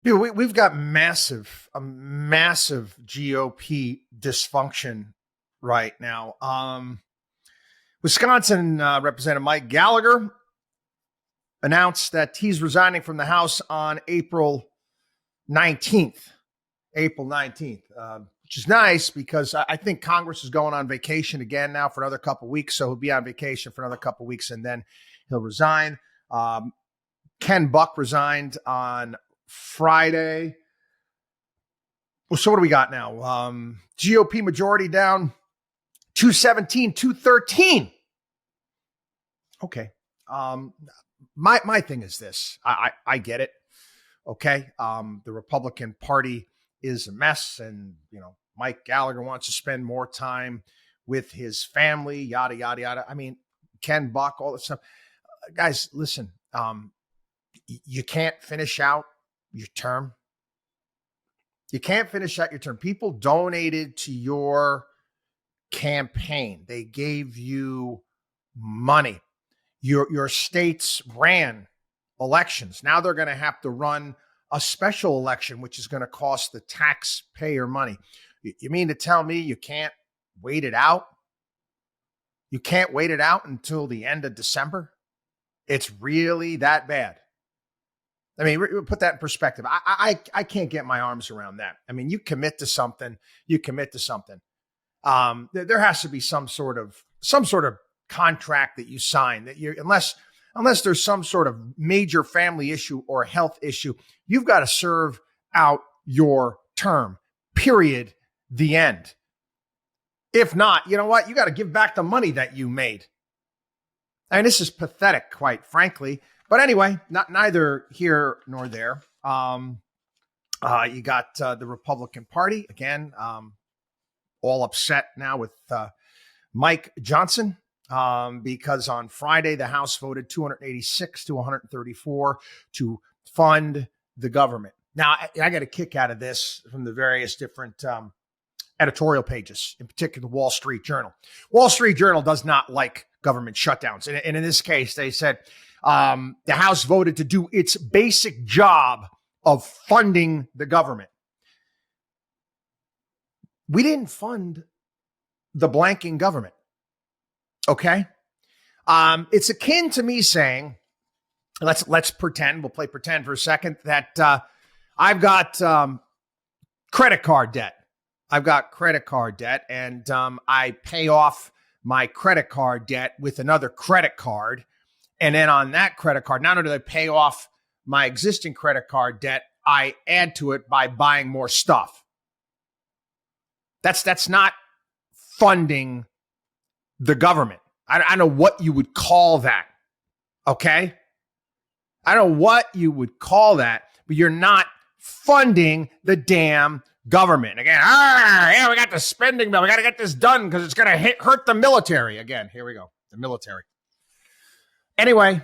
Dude, we've got a massive GOP dysfunction right now. Wisconsin Representative Mike Gallagher announced that he's resigning from the House on April 19th. Which is nice because I think Congress is going on vacation again now for another couple of weeks. So he'll be on vacation for another couple of weeks and then he'll resign. Ken Buck resigned on Friday. Well, so what do we got now? GOP majority down 217, 213. Okay. My thing is this. I get it. Okay. The Republican Party is a mess, and Mike Gallagher wants to spend more time with his family, yada, yada, yada. I mean, Ken Buck, all this stuff. Guys, listen, you can't finish out your term. You can't finish out your term. People donated to your campaign. They gave you money. Your states ran elections. Now they're going to have to run a special election, which is going to cost the taxpayer money. You mean to tell me you can't wait it out? You can't wait it out until the end of December? It's really that bad. I mean, put that in perspective. I can't get my arms around that. I mean, you commit to something, you commit to something. There has to be some sort of contract that you sign that you, unless there's some sort of major family issue or health issue, you've got to serve out your term, period, the end. If not, you know what? You got to give back the money that you made. I mean, this is pathetic, quite frankly. But anyway, neither here nor there. You got the Republican Party, again, all upset now with Mike Johnson. Because on Friday, the House voted 286 to 134 to fund the government. Now, I got a kick out of this from the various different editorial pages, in particular, the Wall Street Journal. Wall Street Journal does not like government shutdowns. And in this case, they said the House voted to do its basic job of funding the government. We didn't fund the blanking government. Okay. It's akin to me saying, let's pretend, we'll play pretend for a second, that I've got credit card debt. I've got credit card debt, and I pay off my credit card debt with another credit card. And then on that credit card, not only do I pay off my existing credit card debt, I add to it by buying more stuff. That's not funding the government. I don't know what you would call that. Okay? I don't know what you would call that, but you're not funding the damn government. Again, we got the spending bill. We got to get this done because it's going to hurt the military. Again, here we go. The military. Anyway,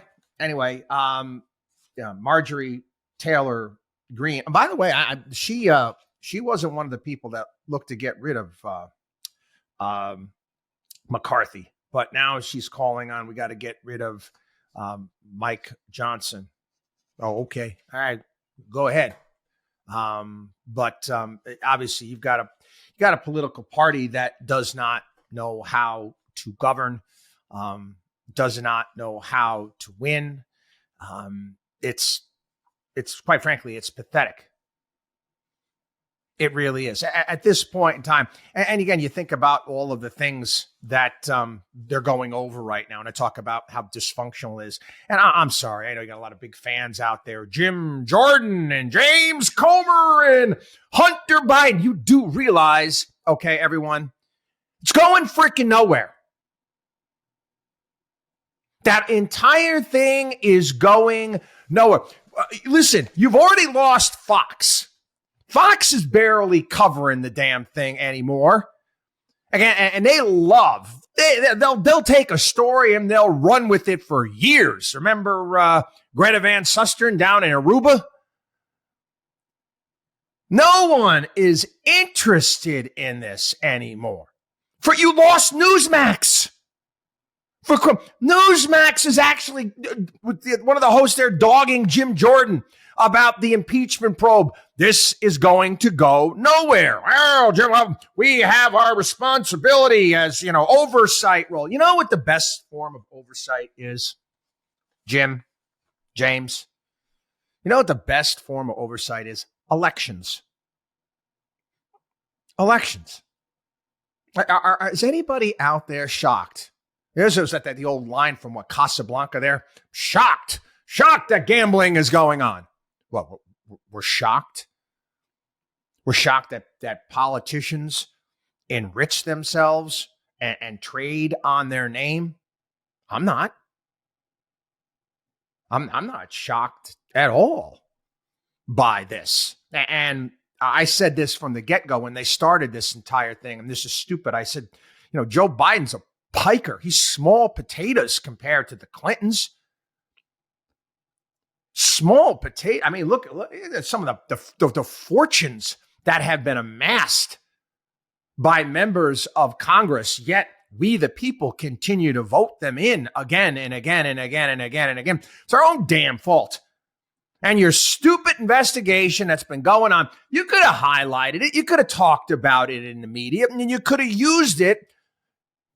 Marjorie Taylor Greene. And by the way, she wasn't one of the people that looked to get rid of McCarthy, but now she's calling on, we got to get rid of Mike Johnson. Oh, okay. All right, go ahead. But obviously you've got a political party that does not know how to govern, does not know how to win. It's quite frankly, it's pathetic. It really is at this point in time. And again, you think about all of the things that they're going over right now. And I talk about how dysfunctional it is. And I'm sorry. I know you got a lot of big fans out there. Jim Jordan and James Comer and Hunter Biden. You do realize, okay, everyone, it's going freaking nowhere. That entire thing is going nowhere. Listen, you've already lost Fox. Fox is barely covering the damn thing anymore. Again, and they'll take a story and they'll run with it for years. Remember Greta Van Susteren down in Aruba? No one is interested in this anymore. For you lost Newsmax. Newsmax is actually one of the hosts there dogging Jim Jordan about the impeachment probe. This is going to go nowhere. Well, Jim, we have our responsibility as, oversight role. You know what the best form of oversight is, Jim, James? You know what the best form of oversight is? Elections. Elections. Is anybody out there shocked? There's the old line from Casablanca there. Shocked that gambling is going on. Well, we're shocked. We're shocked that politicians enrich themselves and trade on their name. I'm not. I'm not shocked at all by this. And I said this from the get-go when they started this entire thing, and this is stupid. I said, Joe Biden's a piker. He's small potatoes compared to the Clintons. Small potato. I mean, look at some of the fortunes that have been amassed by members of Congress, yet we, the people, continue to vote them in again and again and again and again and again. It's our own damn fault. And your stupid investigation that's been going on, you could have highlighted it. You could have talked about it in the media, and you could have used it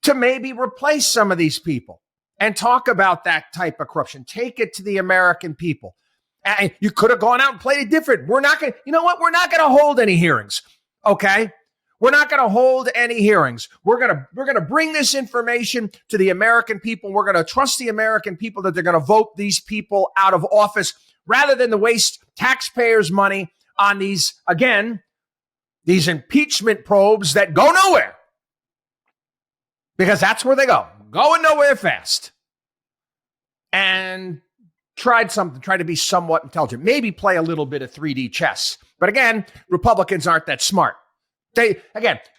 to maybe replace some of these people and talk about that type of corruption. Take it to the American people. And you could have gone out and played it different. We're not going to, you know what? We're not going to hold any hearings. Okay. We're not going to hold any hearings. We're going to bring this information to the American people. We're going to trust the American people that they're going to vote these people out of office rather than to waste taxpayers' money on these impeachment probes that go nowhere. Because that's where they go. Going nowhere fast. And tried to be somewhat intelligent. Maybe play a little bit of 3D chess. But again, Republicans aren't that smart. They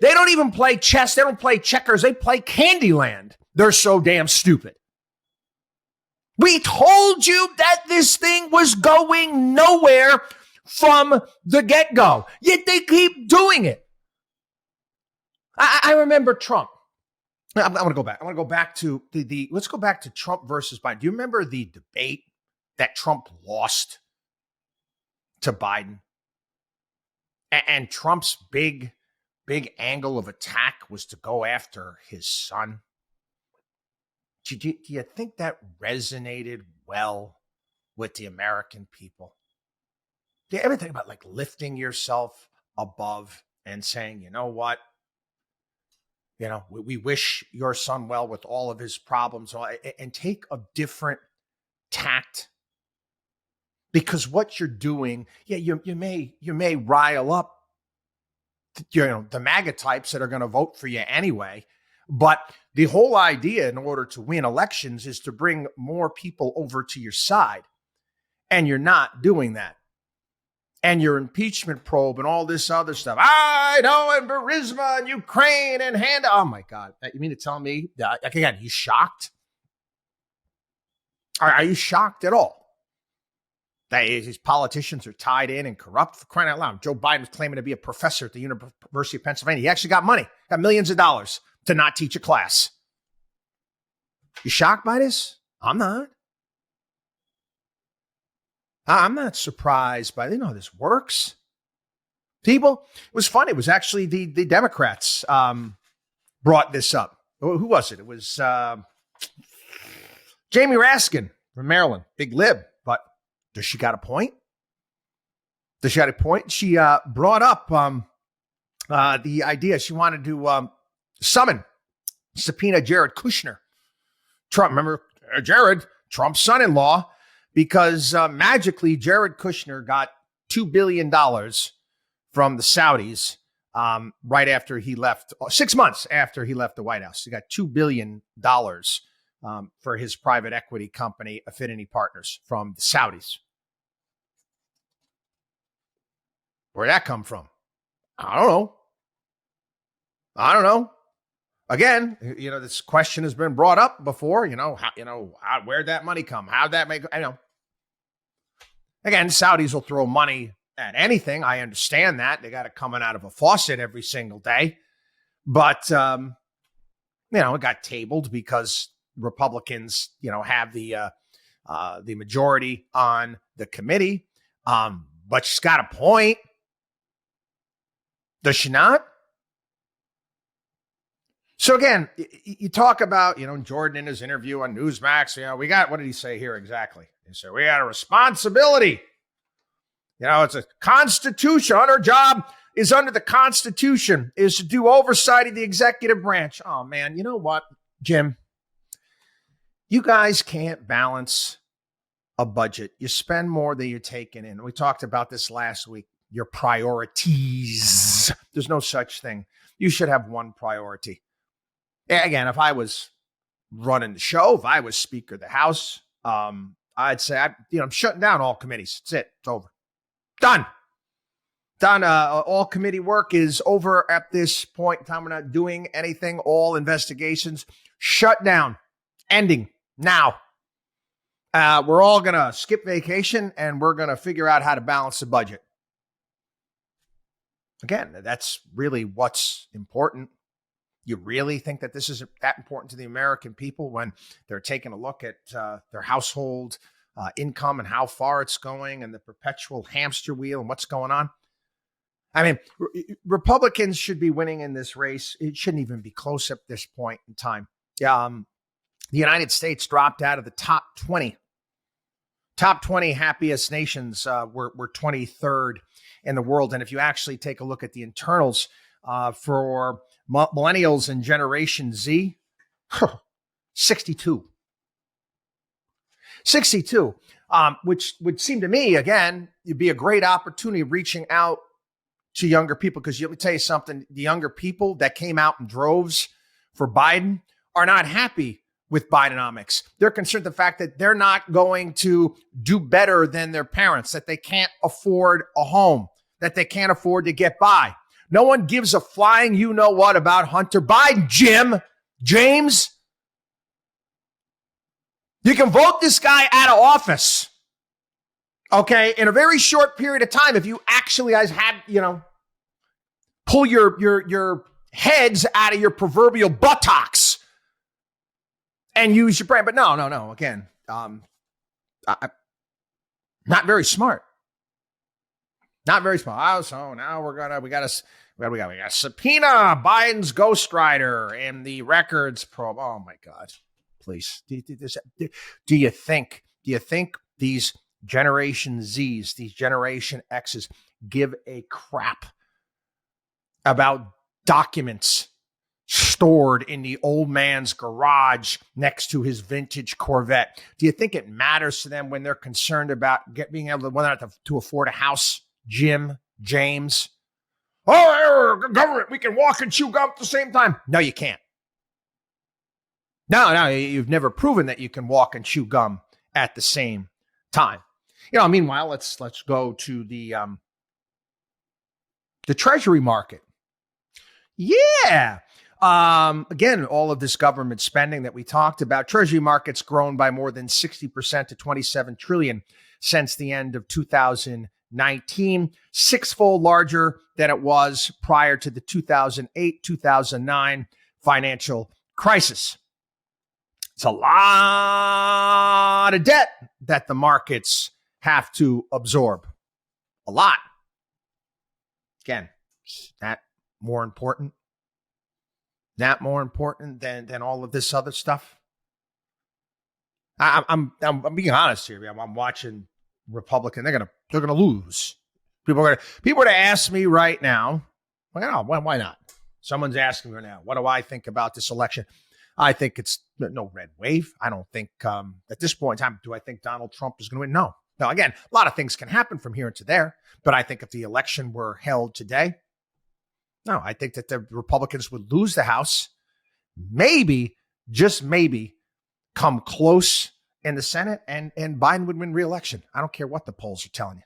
don't even play chess. They don't play checkers. They play Candyland. They're so damn stupid. We told you that this thing was going nowhere from the get-go. Yet they keep doing it. I remember Trump. I'm going to go back. I want to go back to let's go back to Trump versus Biden. Do you remember the debate that Trump lost to Biden? And Trump's big angle of attack was to go after his son. Do you think that resonated well with the American people? Do you ever think about lifting yourself above and saying, you know what? We wish your son well with all of his problems, and take a different tact, because what you're doing, you may rile up, the MAGA types that are going to vote for you anyway. But the whole idea, in order to win elections, is to bring more people over to your side, and you're not doing that. And your impeachment probe and all this other stuff. I know, and Burisma and Ukraine and oh my God. You mean to tell me that, again, you shocked? Are you shocked at all that these politicians are tied in and corrupt? For crying out loud. Joe Biden was claiming to be a professor at the University of Pennsylvania. He actually got money, got millions of dollars to not teach a class. You shocked by this? I'm not. I'm not surprised by, how this works. People, it was funny. It was actually the Democrats brought this up. Who was it? It was Jamie Raskin from Maryland, big lib. But does she got a point? She brought up the idea. She wanted to subpoena Jared Kushner. Trump, remember Jared, Trump's son-in-law, because magically Jared Kushner got $2 billion from the Saudis right after he left, 6 months after he left the White House. He got $2 billion for his private equity company, Affinity Partners, from the Saudis. Where'd that come from? I don't know. Again, this question has been brought up before. Where'd that money come? How'd that make? I know. Again, Saudis will throw money at anything. I understand that. They got it coming out of a faucet every single day. But, it got tabled because Republicans, have the majority on the committee. But she's got a point. Does she not? So again, you talk about, Jordan in his interview on Newsmax, we got, what did he say here exactly? He said, we got a responsibility. It's a constitution. Our job is under the Constitution, is to do oversight of the executive branch. Oh, man, you know what, Jim? You guys can't balance a budget. You spend more than you're taking in. We talked about this last week. Your priorities. There's no such thing. You should have one priority. Again, if I was running the show, if I was Speaker of the House, I'd say, I'm shutting down all committees. That's it. It's over. Done. All committee work is over at this point in time. We're not doing anything. All investigations shut down. Ending now. We're all going to skip vacation and we're going to figure out how to balance the budget. Again, that's really what's important. You really think that this is that important to the American people when they're taking a look at their household income and how far it's going and the perpetual hamster wheel and what's going on? I mean, Republicans should be winning in this race. It shouldn't even be close at this point in time. The United States dropped out of the top 20. Top 20 happiest nations were 23rd in the world. And if you actually take a look at the internals for millennials and Generation Z, 62. 62, which would seem to me, again, it'd be a great opportunity reaching out to younger people. Because let me tell you something, the younger people that came out in droves for Biden are not happy with Bidenomics. They're concerned the fact that they're not going to do better than their parents, that they can't afford a home, that they can't afford to get by. No one gives a flying you-know-what about Hunter Biden, James. You can vote this guy out of office, okay, in a very short period of time if you actually guys had, pull your heads out of your proverbial buttocks and use your brain. But no. Again, not very smart. Not very smart. Oh, so now we got to subpoena Biden's ghostwriter and the records probe. Oh my God, please. Do you think these Generation Zs, these Generation Xs give a crap about documents stored in the old man's garage next to his vintage Corvette? Do you think it matters to them when they're concerned about being able to afford a house? James. Oh, government, we can walk and chew gum at the same time. No, you can't. No, you've never proven that you can walk and chew gum at the same time. Meanwhile, let's go to the Treasury market. Yeah. Again, all of this government spending that we talked about, Treasury market's grown by more than 60% to $27 trillion since the end of 2019, sixfold larger than it was prior to the 2008-2009 financial crisis. It's a lot of debt that the markets have to absorb. A lot. Again, that more important? That more important than all of this other stuff? I'm being honest here. I'm watching Republican. They're gonna lose. People are gonna ask me right now. Why not? Someone's asking me right now. What do I think about this election? I think it's no red wave. I don't think at this point in time, do I think Donald Trump is going to win? No. Now, again, a lot of things can happen from here to there. But I think if the election were held today, no, I think that the Republicans would lose the House, maybe, just maybe, come close in the Senate, and Biden would win re-election. I don't care what the polls are telling you.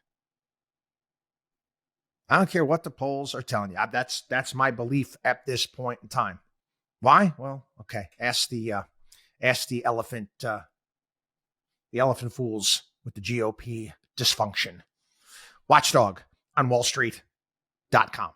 I don't care what the polls are telling you. That's my belief at this point in time. Why? Well, okay. Ask the elephant fools with the GOP dysfunction. WatchDog on WallStreet.com.